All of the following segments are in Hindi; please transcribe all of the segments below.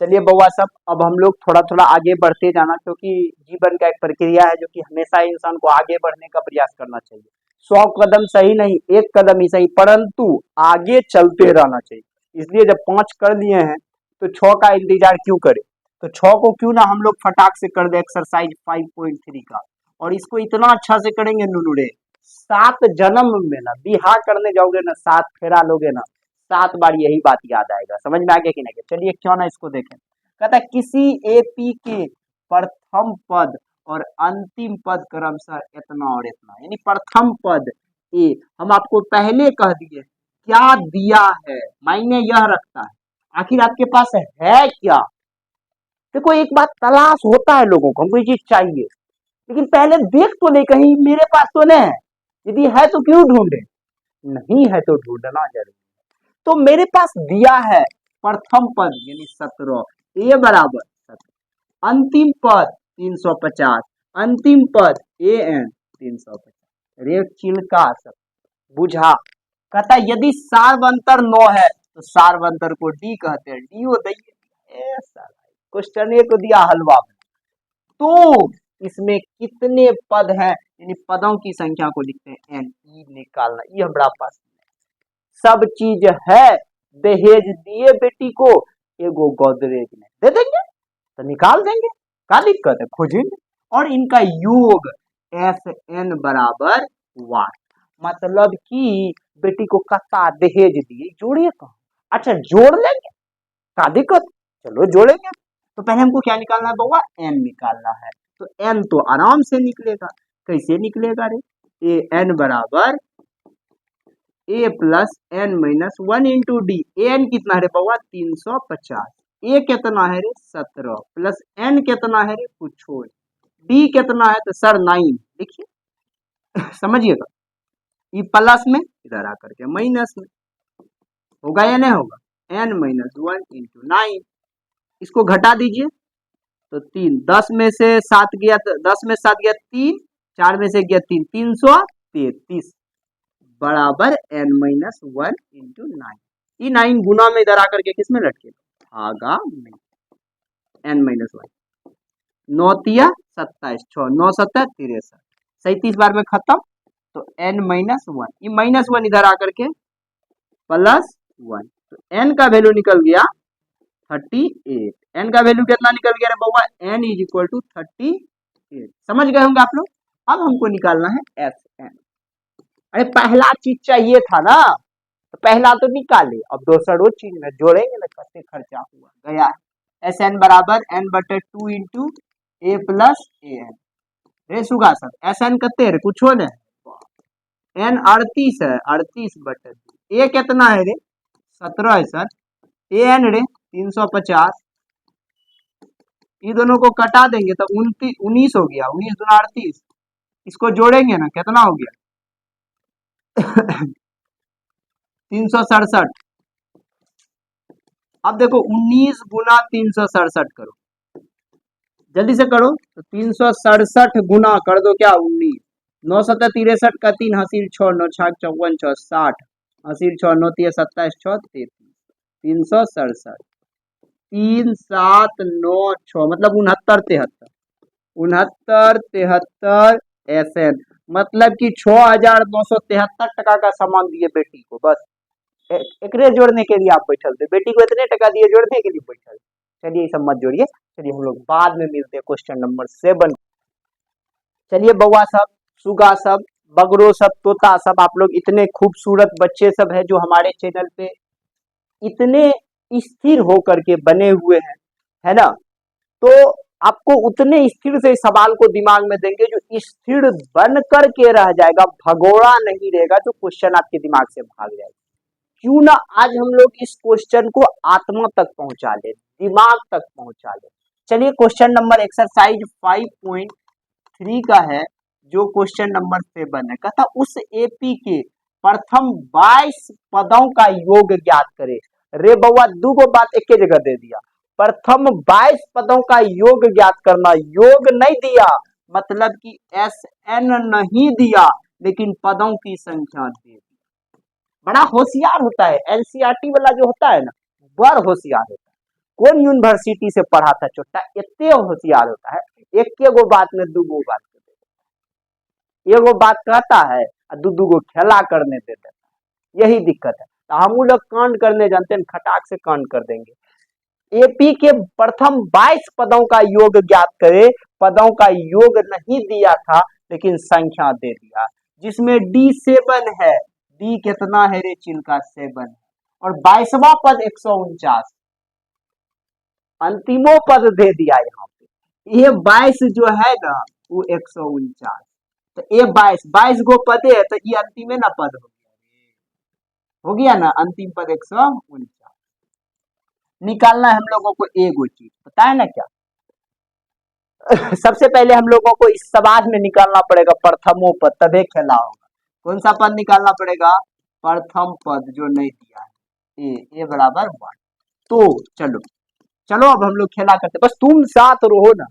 चलिए बउआ सब, अब हम लोग थोड़ा थोड़ा आगे बढ़ते जाना, क्योंकि जीवन का एक प्रक्रिया है जो कि हमेशा ही इंसान को आगे बढ़ने का प्रयास करना चाहिए। 100 कदम सही नहीं, एक कदम ही सही, परंतु आगे चलते रहना चाहिए। इसलिए जब 5 कर लिए हैं तो 6 का इंतजार क्यों करें। तो 6 को क्यों ना हम लोग फटाक से कर दे एक्सरसाइज 5.3 का। और इसको इतना अच्छा से करेंगे नुनुरे, 7 जन्म में ना बिहा करने जाओगे ना, 7 फेरा लोगे ना, 7 बार यही बात याद आएगा। समझ में आ गया कि नहीं? चलिए क्यों ना इसको देखें। कहता है किसी एपी के प्रथम पद और अंतिम पद क्रमशः इतना और इतना, यानी प्रथम पद ए हम आपको पहले कह दिए क्या दिया है, मायने यह रखता है आखिर आपके पास है क्या। देखो एक बात तलाश होता है लोगों को, हमको ये चीज चाहिए, लेकिन पहले देख तो ले कहीं मेरे पास तो नहीं है, यदि है तो क्यों ढूंढे, नहीं है तो ढूंढना जरूरी। तो मेरे पास दिया है प्रथम पद यानी 17, ए बराबर 17, अंतिम पद 350, अंतिम पद ए एन 350। रे चिलका सब बुझा। कहता है यदि सार्वंतर 9 है तो सार्वंतर को डी कहते हैं, डी हो दैये क्वेश्चन को दिया हलवा में। तो इसमें कितने पद हैं, यानी पदों की संख्या को लिखते हैं एन, ई निकालना, ये हमारा पास सब चीज है। दहेज दिए बेटी को, एगो गोदरेज में दे देंगे तो निकाल देंगे, क्या दिक्कत है, खोजेंगे। और इनका योग एस एन बराबर 1, मतलब कि बेटी को कत्ता दहेज दिए, जोड़िए कहा, अच्छा जोड़ लेंगे, क्या दिक्कत, चलो जोड़ेंगे। तो पहले हमको क्या निकालना है बउआ, एन निकालना है। तो एन तो आराम से निकलेगा, कैसे निकलेगा रे, ए एन बराबर a plus n minus 1 into d. N कितना है रे बउआ 350, ए कितना है रे 17, प्लस एन कितना है रे पूछो, डी कितना है तो सर 9, देखिए समझिएगा, ये प्लस में इधर आकर के माइनस में होगा या नहीं होगा, एन माइनस 1 इंटू 9, इसको घटा दीजिए तो 3, 10 में से 7 गया, 10 में 7 गया 3, 4 में से गया 3, 333 बराबर एन माइनस 1 इंटू 9। ये 9 गुना में इधर आकर के किस में लटके, भागा में, एन माइनस 1, 9 तिया 27, 6 9 7 63, 37 बार में खत्म। तो एन माइनस 1, ये माइनस 1 इधर आकर के प्लस 1, तो एन का वैल्यू निकल गया 38। एन का वैल्यू कितना निकल गया रे बउआ, एन इज इक्वल टू 38। समझ गए होंगे आप लोग। अब हमको निकालना है एस एन। अरे पहला चीज चाहिए था ना, तो पहला तो निकाले, अब दूसरा चीज में जोड़ेंगे ना, कैसे खर्चा हुआ गया। एस एन बराबर एन बटे 2 into A plus A N. रे सुगा सर एस एन कते रे कुछ ने, एन 38 है, 38 बटे 2, ए कितना है रे 17 है सर, ए एन रे 350, ये दोनों को कटा देंगे तो 19 हो गया, 19 दूना 38, इसको जोड़ेंगे ना कितना हो गया 367। अब देखो 19 गुना 367 करो, जल्दी से करो, तो 367 गुना कर दो क्या 19, 9 7 63 का 3 हासिल 6 9 6 54 6 60 हासिल 6 9 3 27 6 33, 367 3 7 9 6 मतलब 69 73 73 एस एन, मतलब कि 6,973 टका का सामान दिए बेटी को, बस एकरे जोड़ने के लिए आप बैठल थे, बेटी को इतने टका दिए जोड़ने के लिए बैठल। चलिए ये सब मत जोड़िए, चलिए हम लोग बाद में मिलते हैं क्वेश्चन नंबर 7। चलिए बउआ सब, सुगा सब, बगरो सब, तोता सब, आप लोग इतने खूबसूरत बच्चे सब है जो हमारे चैनल पे इतने स्थिर होकर के बने हुए हैं, है ना। तो आपको उतने स्थिर से सवाल को दिमाग में देंगे जो स्थिर बन करके रह जाएगा, भगोड़ा नहीं रहेगा, जो क्वेश्चन आपके दिमाग से भाग जाएगा। क्यों ना आज हम लोग इस क्वेश्चन को आत्मा तक पहुंचा ले, दिमाग तक पहुंचा ले। चलिए क्वेश्चन नंबर एक्सरसाइज 5.3 का है, जो क्वेश्चन नंबर 7 है। कहता उस एपी के प्रथम 22 पदों का योग ज्ञात करे। रे बउआ दूगो बात एक जगह दे दिया, प्रथम 22 पदों का योग ज्ञात करना, योग नहीं दिया मतलब कि एस एन नहीं दिया, लेकिन पदों की संख्या दे दी। बड़ा होशियार होता है एनसीईआरटी वाला जो होता है ना, बड़ा होशियार होता है। कौन यूनिवर्सिटी से पढ़ा था छोटा, इतने होशियार होता है, एक के गो बात में दू गो बात कर देता, एगो बात कहता है और दू गो खेला करने दे देता है, यही दिक्कत है। तो हम लोग कांड करने जानते हैं, खटाक से कांड कर देंगे। एपी के प्रथम 22 पदों का योग ज्ञात करे, पदों का योग नहीं दिया था लेकिन संख्या दे दिया, जिसमें D7 है। डी कितना है रे चिल्का, 7 है, और 22वां पद 149, अंतिमो पद दे दिया यहाँ पे। ये 22 जो है ना वो 149, तो ये 22 गो पदे है, तो ये अंतिम है ना पद हो गया ना, अंतिम पद 149। निकालना है हम लोगों को एगो चीज, पता है ना क्या? सबसे पहले हम लोगों को इस समाज में निकालना पड़ेगा प्रथमो पद, तभी खेला होगा। कौन सा पद निकालना पड़ेगा? प्रथम पद जो नहीं दिया है, ए बराबर 1। तो चलो चलो अब हम लोग खेला करते, बस तुम साथ रहो ना,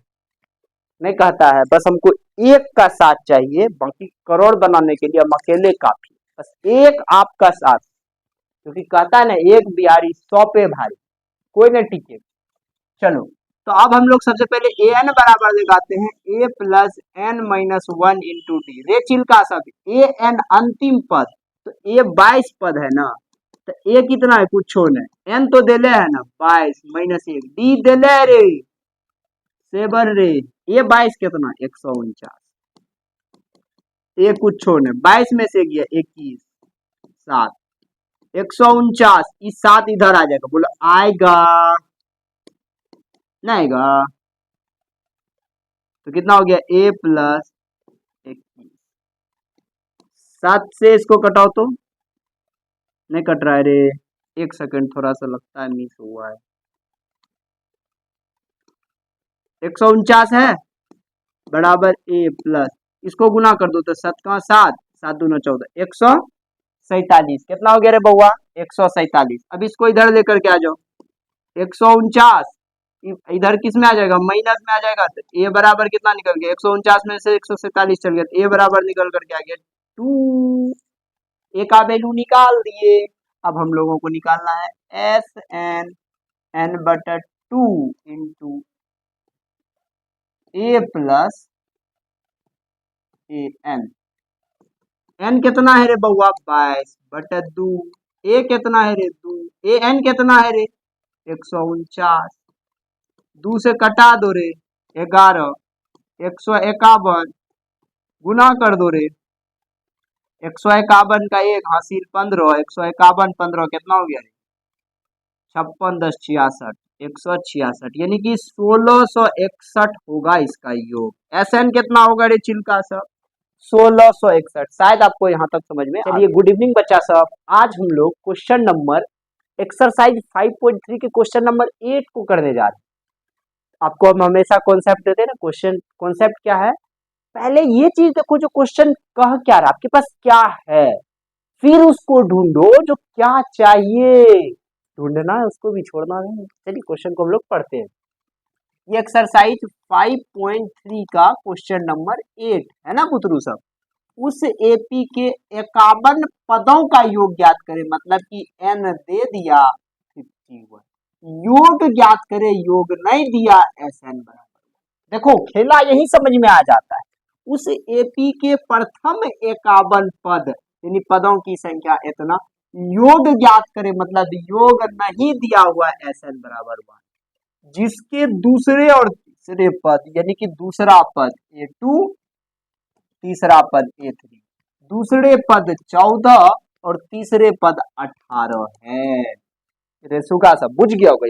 नहीं कहता है बस हमको एक का साथ चाहिए, बाकी करोड़ बनाने के लिए हम अकेले काफी, बस एक आपका साथ, क्योंकि कहता है ना एक बिहारी 100 पे भारी, कोई नहीं टिके। चलो तो अब हम लोग सबसे पहले ए एन बराबर लगाते हैं, a plus n minus 1 into d. रेचिल का सब ए एन अंतिम पद, तो ए 22 पद है ना, तो ए कितना है कुछ नहीं, एन तो देले है ना 22 माइनस 1, डी देले रे 7 रे, ए 22 कितना 149, ए कुछ नहीं, 22 में से गया 21, 7, 149, इस 7 इधर आ जाएगा, बोलो आएगा नहीं आएगा? तो कितना हो गया ए प्लस 21, 7 से इसको कटाओ तो नहीं कट रहा है रे, एक सेकंड थोड़ा सा लगता है मिस हुआ है, 149 है बराबर ए प्लस, इसको गुना कर दो तो 7 का 7, 7 दूना 14, 147, कितना हो गया रे बउआ 147। अब इसको इधर लेकर के आ जाओ, 149 इधर किस में आ जाएगा, माइनस में आ जाएगा, तो ए बराबर कितना निकल गया, 149 में से 147 चल गया, तो ए बराबर निकल करके आ गया 2, ए का वैल्यू निकाल दिए। अब हम लोगों को निकालना है एस एन एन बटा 2 into A plus A N, N कितना है रे बउआ 22 बटा 2, ए कितना है रे 2, ए एन कितना है रे 149, 2 से कटा दो रे 11, 151 गुना कर दो रे, 151 का 1 हासिल 15, 151 15 कितना हो गया रे 56 10 66, 166, यानी कि 1661 होगा इसका योग। एस एन कितना होगा रे चिल्का सब 1661, शायद आपको यहाँ तक समझ में। चलिए गुड इवनिंग बच्चा सब, आज हम लोग क्वेश्चन नंबर एक्सरसाइज 5.3 के क्वेश्चन नंबर 8 को करने जा रहे हैं। आपको हम हमेशा कॉन्सेप्ट देते हैं ना, क्वेश्चन कॉन्सेप्ट क्या है, पहले ये चीज देखो जो क्वेश्चन कह क्या रहा, आपके पास क्या है, फिर उसको ढूंढो जो क्या चाहिए, ढूंढना है उसको भी छोड़ना नहीं। चलिए क्वेश्चन को हम लोग पढ़ते हैं। ये एक्सरसाइज 5.3 का क्वेश्चन नंबर 8 है ना पुत्रु सब। उस एपी के 51 पदों का योग ज्ञात करें, मतलब कि एन दे दिया 51, योग ज्ञात करे, योग नहीं दिया एस एन बराबर। देखो खेला यही समझ में आ जाता है, उस एपी के प्रथम 51 पद यानी पदों की संख्या इतना, योग ज्ञात करे मतलब योग नहीं दिया हुआ एस एन बराबर 1, जिसके दूसरे और तीसरे पद यानी कि दूसरा पद A2, तीसरा पद A3, दूसरे पद 14 और तीसरे पद 18 है। रेसुका सब बुझ गया होगा।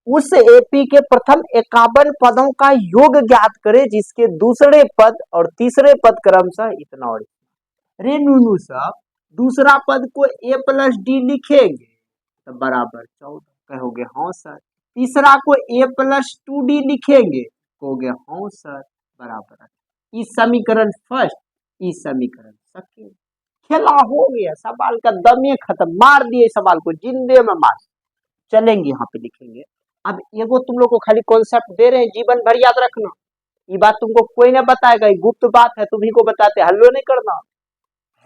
उस एपी के प्रथम 51 पदों का योग ज्ञात करे, जिसके दूसरे पद और तीसरे पद क्रमशः इतना और इतना। रे नूनू सब दूसरा पद को A प्लस डी लिखेंगे तो बराबर 14, कहोगे हाँ सर। तीसरा को A प्लस 2D लिखेंगे, कहोगे हाँ सर बराबर। इस समीकरण फर्स्ट, इस समीकरण सेकंड। खेला हो गया, सवाल का दमे खत्म, मार दिए सवाल को जिंदे में मार। चलेंगे यहाँ पे लिखेंगे। अब एगो तुम लोग को खाली कॉन्सेप्ट दे रहे हैं, जीवन भर याद रखना, ये बात तुमको कोई नहीं बताएगा, ये गुप्त बात है, तुम्ही को बताते, हल्लो नहीं करना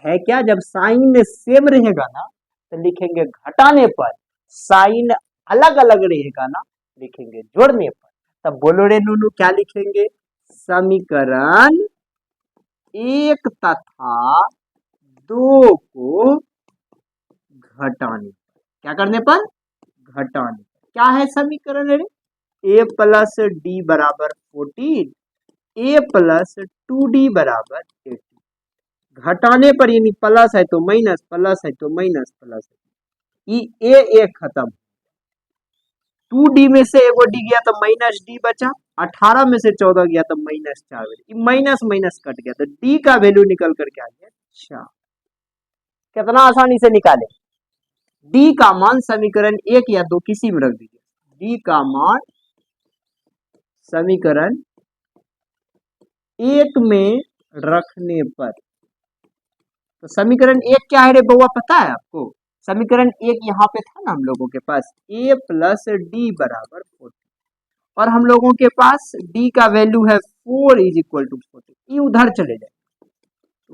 है क्या। जब साइन सेम रहेगा ना तो लिखेंगे घटाने पर साइन अलग अलग रहेगा ना, लिखेंगे जोड़ने पर। तब बोलो रे नूनू क्या लिखेंगे, समीकरण 1 तथा 2 को घटाने पर, क्या करने पर, घटाने पर। क्या है समीकरण रे, a प्लस डी बराबर 14, a प्लस 2d बराबर 18। घटाने पर यानी प्लस है तो माइनस, प्लस है तो माइनस, प्लस है, ये a खत्म, 2d में से एगो डी गया तो माइनस डी बचा, 18 में से 14 गया तो माइनस 4 बचा, माइनस माइनस कट गया तो डी का वैल्यू निकल करके आ गया 4। कितना आसानी से निकाले, डी का मान समीकरण 1 या 2 किसी में रख दीजिए, डी का मान समीकरण 1 में रखने पर, तो समीकरण 1 क्या है रे बउआ पता है आपको, समीकरण 1 यहाँ पे था ना हम लोगों के पास, a प्लस डी बराबर 14, और हम लोगों के पास d का वैल्यू है 4 इज इक्वल टू 14, ये उधर चले जाए,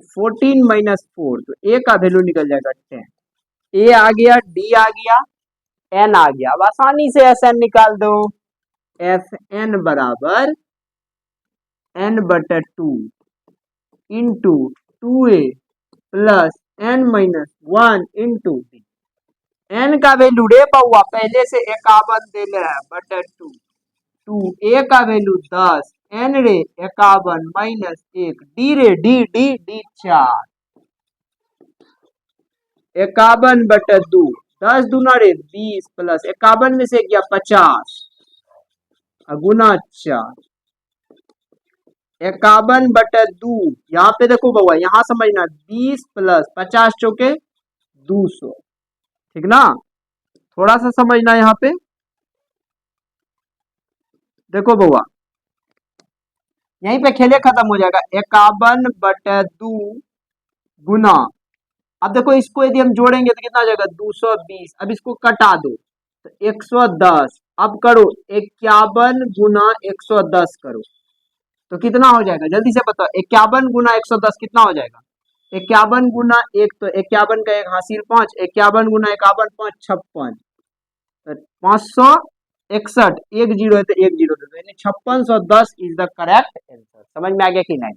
14 माइनस 4 तो a का वैल्यू निकल जाएगा 10, a आ गया, d आ गया, n आ गया। अब आसानी से Sn निकाल दो, Sn बराबर n/2 into 2a plus n minus 1 into d, n का वैल्यू रे बउआ पहले से 51 देले है बटे 2, 2a का वैल्यू 10, n रे 51 माइनस 1, d रे d 4, 51 बटे 2, 10 दूना रे 20 प्लस 51 में से गया 50 गुना 4, 51 बटे 2, यहाँ पे देखो बउआ यहाँ समझना 20 प्लस 50 चौके 200, ठीक ना, थोड़ा सा समझना यहाँ पे, देखो बउआ यहीं पे खेले खत्म हो जाएगा, 51 बटे 2 गुना, अब देखो इसको यदि हम जोड़ेंगे तो कितना आ जाएगा 220, अब इसको कटा दो तो 110, अब करो 51 गुना 110 करो तो कितना हो जाएगा जल्दी से बताओ, 51 गुना 110 कितना हो जाएगा, 51 गुना 1 तो 51 का 1 हासिल 5, 51 गुना 51 5 56, तो 561, एक जीरो है तो एक जीरो दे दो, यानी 5610 इज द करेक्ट आंसर। समझ में आ गया कि नहीं,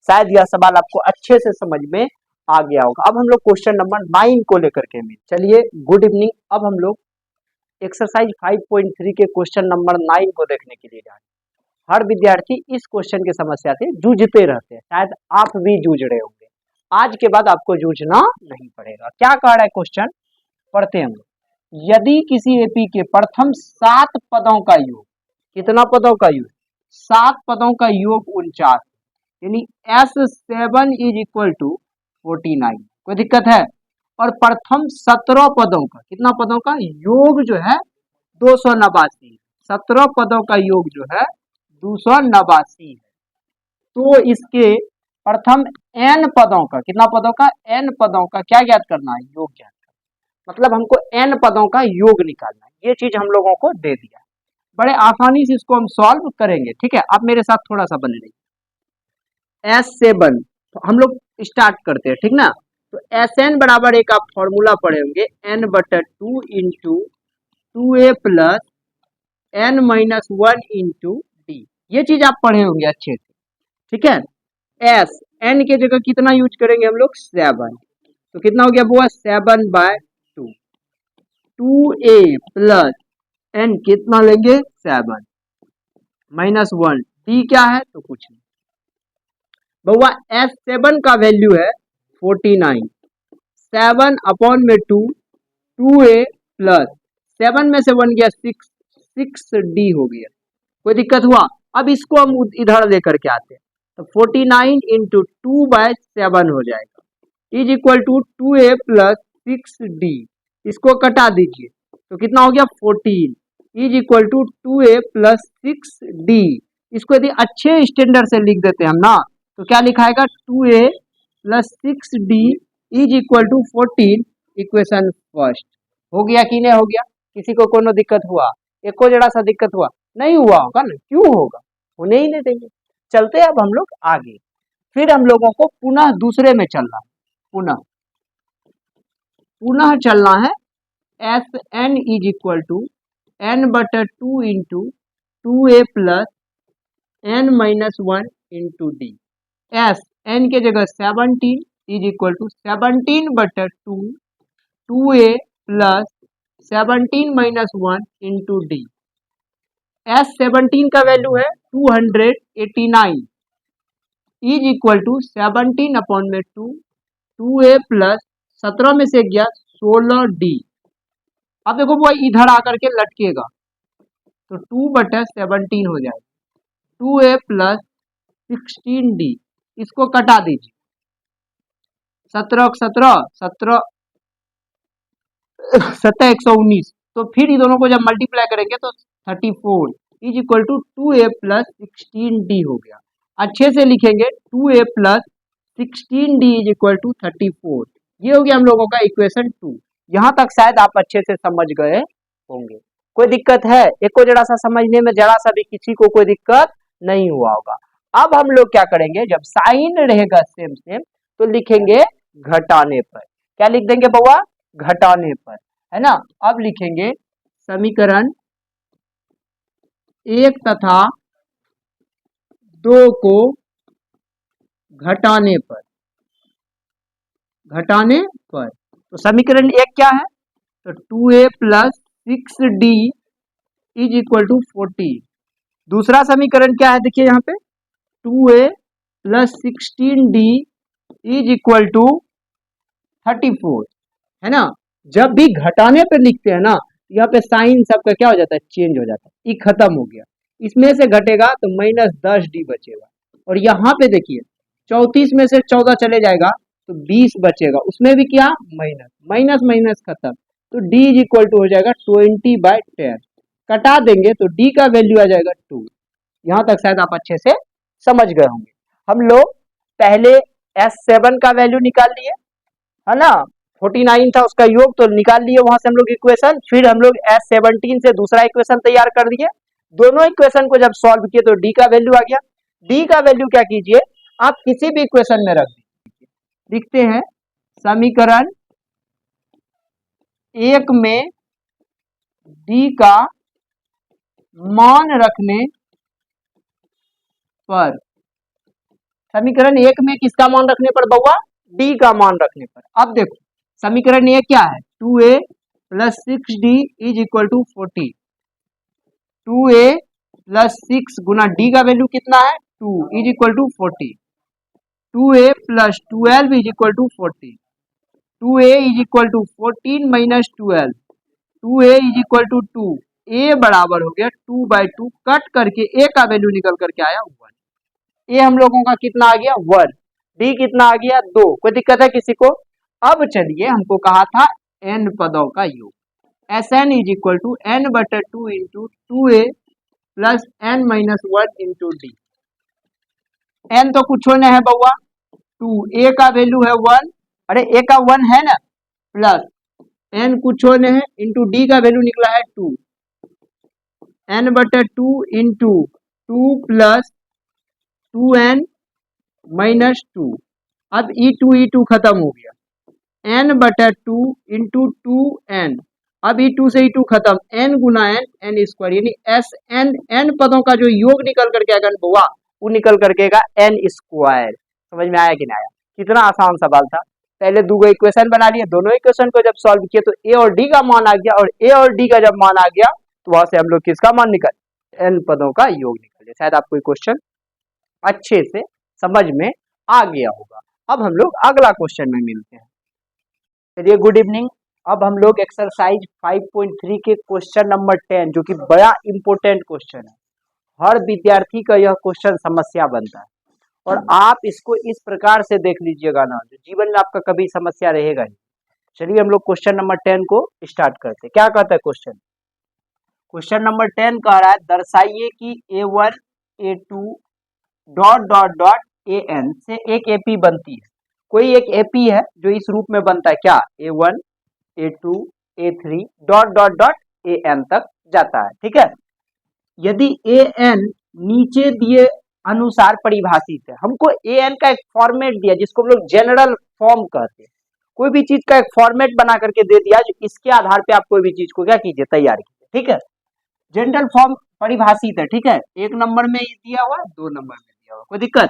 शायद यह सवाल आपको अच्छे से समझ में आ गया होगा। अब हम लोग क्वेश्चन नंबर 9 को लेकर के मिल, चलिए गुड इवनिंग। अब हम लोग एक्सरसाइज 5.3 के क्वेश्चन नंबर 9 को देखने के लिए जा रहे हैं। हर विद्यार्थी इस क्वेश्चन की समस्या से जूझते रहते हैं, शायद आप भी जूझ रहे होंगे, आज के बाद आपको जूझना नहीं पड़ेगा। क्या कह रहा है क्वेश्चन, पढ़ते हैं हम लोग, यदि किसी एपी के प्रथम 7 पदों का योग, कितना पदों का योग, 7 पदों का योग 49, यानी S7 इज इक्वल टू 49, कोई दिक्कत है, और प्रथम 17 पदों का, कितना पदों का योग जो है 289, 17 पदों का योग जो है 289 है, तो इसके प्रथम n पदों का, कितना पदों का, n पदों का क्या ज्ञात करना है, योग ज्ञात, मतलब हमको n पदों का योग निकालना है, ये चीज हम लोगों को दे दिया, बड़े आसानी से इसको हम सॉल्व करेंगे, ठीक है। आप मेरे साथ थोड़ा सा बने रहिए। S7 तो हम लोग स्टार्ट करते हैं, ठीक ना, तो Sn बराबर एक आप फॉर्मूला पढ़े होंगे, n/2 into 2a plus n minus 1 into D, ये चीज आप पढ़े होंगे अच्छे से, ठीक है। S n के जगह कितना यूज करेंगे हम लोग 7, तो कितना हो गया बुआ 7/2, 2a प्लस n कितना लेंगे 7 माइनस 1, d क्या है तो कुछ नहीं बउआ, S7 का वैल्यू है 49, 7 अपॉन में 2, 2a प्लस 7 में से 1 गया 6, 6d हो गया, कोई दिक्कत हुआ। अब इसको हम इधर लेकर के आते हैं, तो 49 इंटू 2/7 हो जाएगा is equal to 2a plus 6d, इसको कटा दीजिए तो कितना हो गया 14 is equal to 2a plus 6d, इसको यदि अच्छे स्टैंडर्ड से लिख देते हैं हम ना, तो क्या लिखाएगा 2a plus 6d is equal to 14, equation first. हो गया कि नहीं हो गया, किसी को कोनो दिक्कत हुआ, एक को जरा सा दिक्कत हुआ, नहीं हुआ होगा ना, क्यों होगा, होने ही नहीं देंगे। चलते हैं अब हम लोग आगे, फिर हम लोगों को पुनः दूसरे में चलना है, पुनः चलना है S N is equal to n/2 into 2a plus n-1 into D. S N के जगह 17 is equal to 17/2 2a plus 17-1 into D. S 17 का वैल्यू है 289 is equal to 17/2 2a plus 17 में से गया 16d। अब देखो वो इधर आकर के लटकेगा तो 2/17 हो जाएगा 2a प्लस 16d। इसको कटा दीजिए 17 119 तो फिर ये दोनों को जब मल्टीप्लाई करेंगे तो 34 is equal to 2a plus 16d हो गया। अच्छे से लिखेंगे 2a plus 16d is equal to 34। ये हो गया हम लोगों का इक्वेशन 2। यहाँ तक शायद आप अच्छे से समझ गए होंगे। कोई दिक्कत है? एक को जरा सा समझने में जरा सा भी किसी को कोई दिक्कत नहीं हुआ होगा। अब हम लोग क्या करेंगे, जब साइन रहेगा सेम सेम तो लिखेंगे घटाने पर। क्या लिख देंगे बउआ? घटाने पर, है ना। अब लिखेंगे समीकरण 1 तथा 2 को घटाने पर। घटाने पर तो समीकरण 1 क्या है? तो 2a plus 6d is equal to 40। दूसरा समीकरण क्या है? देखिए यहाँ पे 2a plus 16d is equal to 34, है ना। जब भी घटाने पे लिखते हैं ना, यहाँ पे साइन सबका क्या हो जाता है? चेंज हो जाता है। ये खत्म हो गया, इसमें से घटेगा तो -10d बचेगा। और यहाँ पे देखिए 34 में से 14 चले जाएगा तो 20 बचेगा, उसमें भी क्या? माइनस खत्म। तो d इज इक्वल टू हो जाएगा 20/10। कटा देंगे तो d का वैल्यू आ जाएगा 2। यहाँ तक शायद आप अच्छे से समझ गए होंगे। हम लोग पहले S7 का वैल्यू निकाल लिए, है ना। 49 था उसका योग, तो निकाल लिए वहां से हम लोग इक्वेशन। फिर हम लोग S17 से दूसरा इक्वेशन तैयार कर दिए। दोनों इक्वेशन को जब सॉल्व किए तो d का वैल्यू आ गया। d का वैल्यू क्या कीजिए, आप किसी भी इक्वेशन में रख दीजिए। लिखते हैं समीकरण 1 में d का मान रखने पर। समीकरण 1 में किसका मान रखने पर बउआ? d का मान रखने पर। अब देखो समीकरण 1 क्या है? 2a plus 6d is equal to 40। 2a plus 6 गुना d का वैल्यू कितना है? 2 is equal to 40। 2a plus 12 is equal to 40। 2a is equal to 14 minus 12। 2a is equal to 2। a बराबर हो गया 2/2। कट करके a का वैल्यू निकल करके आया 1। a हम लोगों का कितना आ गया? 1। d कितना आ गया? 2। कोई दिक्कत है किसी को? अब चलिए, हमको कहा था n पदों का योग। Sn is equal to n/2 into 2a plus n-1 into D. n तो कुछ होने है बउआ 2, a का वैल्यू है 1, अरे a का 1 है ना, प्लस n कुछ होने है इंटू d का वैल्यू निकला है 2। n/2 into 2 plus 2n-2। अब e2 खत्म हो गया। n/2 into 2n। अब e2 से e2 खत्म, n गुना n स्क्वायर, यानी Sn n पदों का जो योग निकल करके आएगा बउआ, वो निकल करके आएगा n स्क्वायर। समझ में आया कि नहीं आया? कितना आसान सवाल था। पहले दो इक्वेशन बना लिए, दोनों इक्वेशन को जब सॉल्व किए तो a और d का मान आ गया, और a और d का जब मान आ गया तो वहां से हम लोग किसका मान निकल? n पदों का योग निकले। शायद आपको क्वेश्चन अच्छे से समझ में आ गया होगा। अब हम लोग अगला क्वेश्चन में मिलते हैं। चलिए, गुड इवनिंग। अब हम लोग एक्सरसाइज 5.3 के क्वेश्चन नंबर 10, जो कि बड़ा इंपॉर्टेंट क्वेश्चन है, हर विद्यार्थी का यह क्वेश्चन समस्या बनता है। और आप इसको इस प्रकार से देख लीजिएगा ना, जो जीवन में आपका कभी समस्या रहेगा ही। चलिए हम लोग क्वेश्चन नंबर 10 को स्टार्ट करते हैं। क्या कहता है क्वेश्चन? क्वेश्चन नंबर 10 कह रहा है, दर्शाइए कि a1 a2 dot dot dot an से एक AP बनती है। कोई एक AP है जो इस रूप में बनता है, क्या? a1 a2 a3 dot dot dot an तक जाता है। ठीक है, यदि an नीचे दिए अनुसार परिभाषित है, हमको an का एक फॉर्मेट दिया जिसको हम लोग जनरल फॉर्म कहते हैं, कोई भी चीज का एक फॉर्मेट बना करके दे दिया, जो इसके आधार पे आप कोई भी चीज को क्या कीजिए, तैयार कीजिए। ठीक है, जनरल फॉर्म परिभाषित है। ठीक है, 1 नंबर में ये दिया हुआ है, 2 नंबर में दिया हुआ, कोई दिक्कत।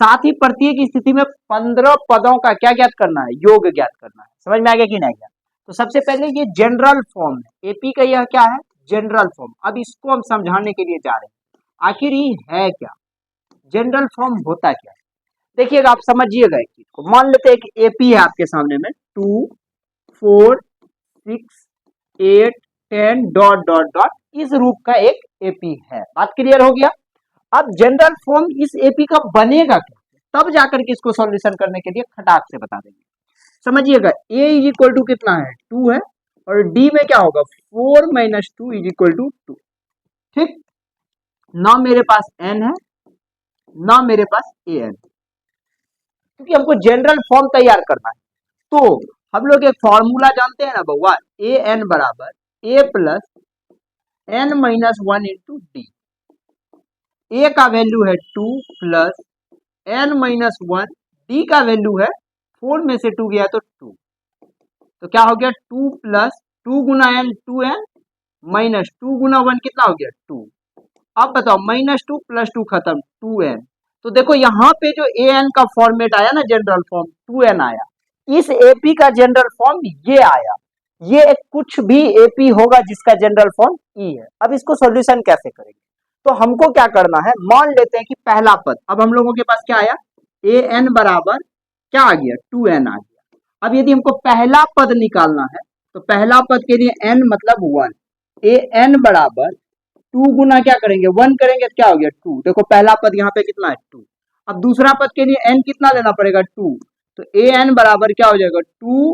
साथ ही प्रत्येक स्थिति में 15 पदों का क्या ज्ञात करना है, योग ज्ञात करना है। समझ में आ गया कि नहीं गया? तो सबसे पहले ये जनरल फॉर्म है, एपी का यह क्या है, जनरल फॉर्म। अब इसको हम समझाने के लिए जा रहे हैं, आखिर ये है क्या, जनरल फॉर्म होता क्या है। देखिएगा, आप समझिएगा एक चीज को। मान लेते हैं कि एपी है आपके सामने में 2 4 6 8 10 डॉट डॉट डॉट, इस रूप का एक एपी है। बात क्लियर हो गया? अब जनरल फॉर्म इस एपी का बनेगा क्या, तब जाकर के इसको सॉल्यूशन करने के लिए खटाक से बता देंगे। समझिएगा, a इज इक्वल टू कितना है, 2 है, और d में क्या होगा, 4 माइनस 2 इज इक्वल टू 2। ठीक, ना मेरे पास n है, ना मेरे पास an, क्योंकि हमको जनरल फॉर्म तैयार करना है। तो हम लोग एक फॉर्मूला जानते हैं ना बउआ, ए एन बराबर a plus n minus 1 into d. A का वैल्यू है 2 प्लस एन माइनस 1, डी का वैल्यू है 4 में से 2 गया तो 2, तो क्या हो गया 2 प्लस 2 गुना एन 2n माइनस 2 गुना 1 कितना हो गया 2। अब बताओ -2 प्लस 2 खत्म 2n। तो देखो यहाँ पे जो an का फॉर्मेट आया ना जनरल फॉर्म 2n आया, इस AP का जनरल फॉर्म ये आया। ये एक कुछ भी AP होगा जिसका जनरल फॉर्म E है। अब इसको सॉल्यूशन कैसे करेंगे, तो हमको क्या करना है, मान लेते हैं कि पहला पद, अब हम लोगों के पास क्या आया, an बराबर क्या आ गया 2n आ गया। अब यदि हमको पहला पद निकालना है, तो पहला पद के लिए n मतलब 1, an बराबर 2 गुना क्या करेंगे 1 करेंगे तो क्या हो गया 2। देखो पहला पद यहाँ पे कितना है 2। अब दूसरा पद के लिए n कितना लेना पड़ेगा 2, तो an बराबर क्या हो जाएगा 2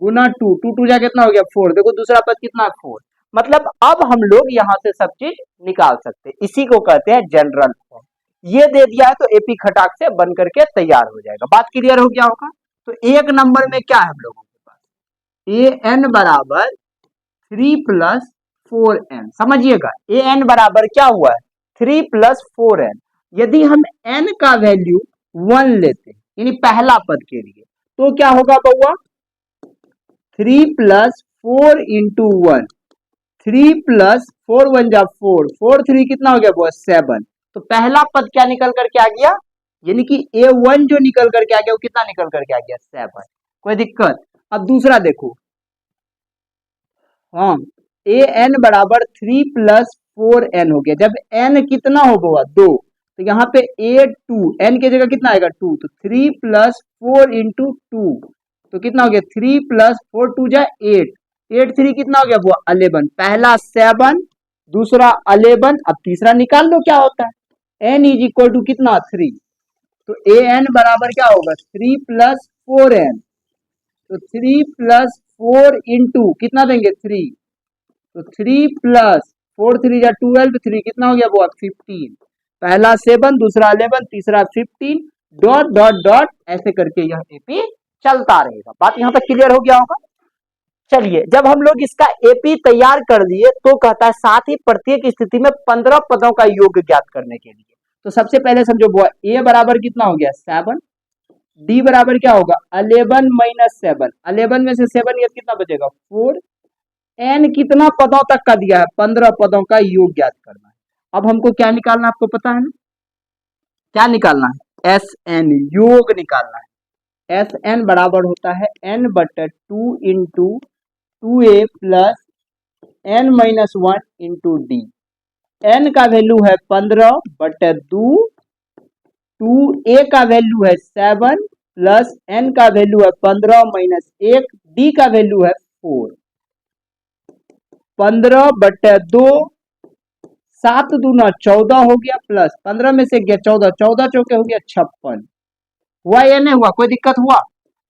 गुना 2, 2 2 जा कितना हो गया 4। देखो दूसरा पद कितना है 4। मतलब अब हम लोग यहाँ से सब चीज निकाल सकते हैं, इसी को कहते हैं जनरल फॉर्म। ये दे दिया है तो एपी खटाक से बन करके तैयार हो जाएगा। बात क्लियर हो गया होगा? तो 1 नंबर में क्या है हम लोगों के पास, an बराबर 3 प्लस 4n। समझिएगा an बराबर क्या हुआ है 3 प्लस 4n। यदि हम n का वैल्यू 1 लेते हैं यानी पहला पद के लिए, तो क्या होगा बउआ 3 प्लस 4 इंटू 1, 3 प्लस 4 1 जा 4, 4 3 कितना हो गया बउआ 7। तो पहला पद क्या निकल करके आ गया, यानी कि a1 जो निकल करके आ गया वो कितना निकल करके आ गया 7। कोई दिक्कत? अब दूसरा देखो, हाँ an बराबर 3 प्लस 4n हो गया। जब n कितना हो बउआ 2, तो यहाँ पे a2 n की जगह कितना आएगा 2, तो 3 प्लस 4 इंटू 2, तो कितना हो गया 3 प्लस 4 2 जा 8, 8 3 कितना हो गया बउआ 11। पहला 7, दूसरा 11, अब तीसरा निकाल लो क्या होता है, n इज इक्वल टू कितना 3, तो an बराबर क्या होगा 3 प्लस 4n, तो 3 प्लस 4 इंटू कितना देंगे 3, तो 3 प्लस 4 3 या 12, 3 कितना हो गया वो 15। पहला 7, दूसरा 11, तीसरा 15, डॉट डॉट डॉट ऐसे करके यह एपी चलता रहेगा। बात यहाँ तक क्लियर हो गया होगा? चलिए, जब हम लोग इसका एपी तैयार कर लिए तो कहता है साथ ही प्रत्येक स्थिति में 15 पदों का योग ज्ञात करने के लिए। तो सबसे पहले समझो बुआ, ए बराबर कितना हो गया 7, डी बराबर क्या होगा 11 माइनस 7, 11 में से 7 गया कितना बचेगा 4, एन कितना पदों तक का दिया है 15 पदों का योग ज्ञात करना है। अब हमको क्या निकालना है, आपको पता है ना क्या निकालना है, एस एन योग निकालना है। एस एन बराबर होता है n बटे 2 into 2a plus n minus 1 into D. n का वैल्यू है 15 बटे 2, 2a का वैल्यू है 7 प्लस n का वैल्यू है 15 माइनस 1, d का वैल्यू है 4। 15 बटे 2, 7 दूना 14 हो गया, प्लस 15 में से गया 14, 14 चौके हो गया 56। हुआ या नहीं हुआ, कोई दिक्कत हुआ?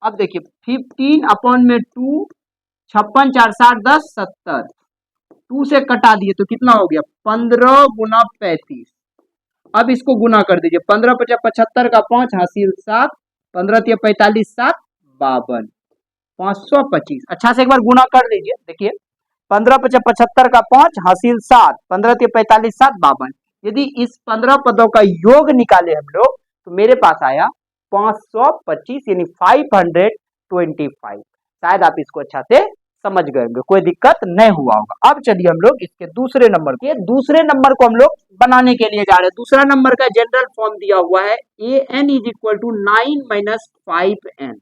अब देखिए 15 अपॉन में 2, 56 4 60 10 70, 2 से कटा दिए तो कितना हो गया 15 गुना 35। अब इसको गुना कर दीजिए, 15 50 75 का 5 हासिल 7, 15 45 7 52, 525। अच्छा से एक बार गुना कर लीजिए, देखिए 15 50 75 का 5 हासिल 7, 15 45 7 52। यदि इस 15 पदों का योग निकाले हम लोग तो मेरे पास आया 525, यानी 25। शायद आप इसको अच्छा से समझ गए होंगे, कोई दिक्कत नहीं हुआ होगा। अब चलिए हम लोग इसके दूसरे नंबर को हम लोग बनाने के लिए जा रहे हैं। दूसरा नंबर का जनरल फॉर्म दिया हुआ है an is equal to 9 minus 5n।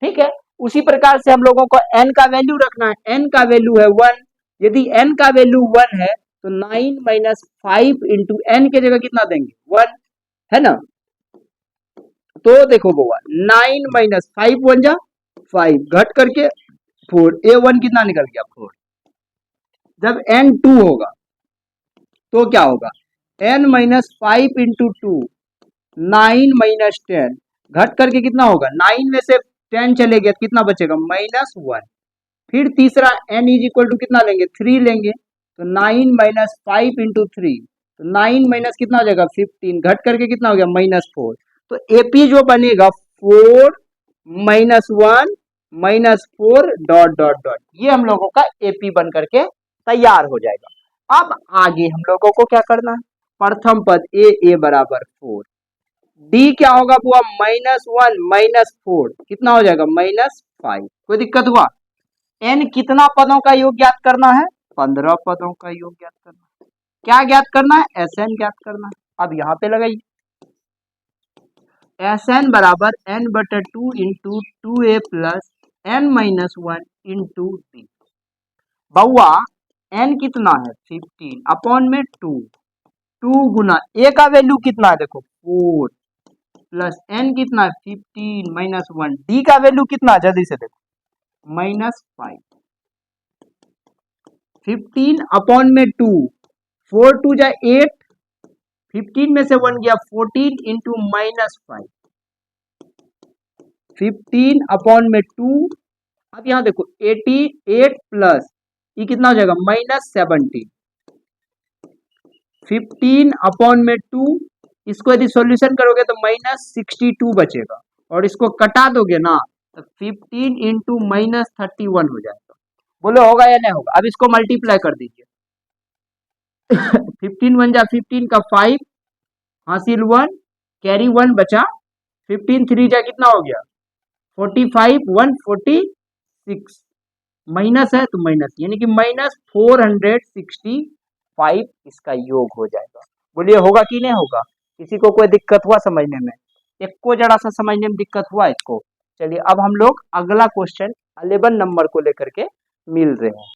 ठीक है, उसी प्रकार से हम लोगों को n का वैल्यू रखना है। n का वैल्यू है 1। यदि n का वैल्यू 1 है तो 9 माइनस 5 इंटू n के जगह कितना देंगे 1, है ना। तो देखो बउआ 9 माइनस 5 1 जा 5 घट करके 4, a1 कितना निकल गया 4। जब n 2 होगा तो क्या होगा n माइनस 5 इंटू 2 9 माइनस 10 घट करके कितना होगा 9 में से 10 चले गए तो कितना बचेगा -1। फिर तीसरा n इज इक्वल टू कितना लेंगे 3 लेंगे तो 9 माइनस 5 इंटू 3 तो 9 माइनस कितना हो जाएगा 15 घट करके कितना हो गया -4। तो एपी जो बनेगा 4 minus 1 minus 4 dot dot dot, ये हम लोगों का एपी बन करके तैयार हो जाएगा। अब आगे हम लोगों को क्या करना है, प्रथम पद ए बराबर 4, डी क्या होगा बुआ -1 माइनस 4 कितना हो जाएगा -5। कोई दिक्कत हुआ। एन कितना पदों का योग ज्ञात करना है 15 पदों का योग ज्ञात करना है। क्या ज्ञात करना है एसएन ज्ञात करना है। अब यहां पे लगाइए एसएन बराबर n बटा 2 into 2a plus n minus 1 into D. बउआ n कितना है 15 अपॉन में 2 गुना a का वैल्यू कितना है देखो 4 प्लस n कितना है 15 माइनस 1, डी का वैल्यू कितना है जल्दी से देखो -5। 15 अपॉन में 2, 4 2 जा 8, 15 में से 1 गया 14 इंटू -5, 15 अपॉन में 2। अब यहां देखो 88 प्लस ये कितना हो जाएगा -17, 15 अपॉन में 2, इसको यदि सॉल्यूशन करोगे तो -62 बचेगा और इसको कटा दोगे ना तो 15 इंटू -31 हो जाएगा। बोलो होगा या नहीं होगा। अब इसको मल्टीप्लाई कर दीजिए 15 1 जा 15 का 5 हासिल 1 कैरी 1 बचा, 15 3 जा कितना हो गया 45 1 46 माइनस है तो माइनस यानी कि -465 इसका योग हो जाएगा। बोलिए होगा कि नहीं होगा। किसी को कोई दिक्कत हुआ समझने में, एक को जरा सा समझने में दिक्कत हुआ इसको। चलिए अब हम लोग अगला क्वेश्चन 11 नंबर को लेकर के मिल रहे हैं।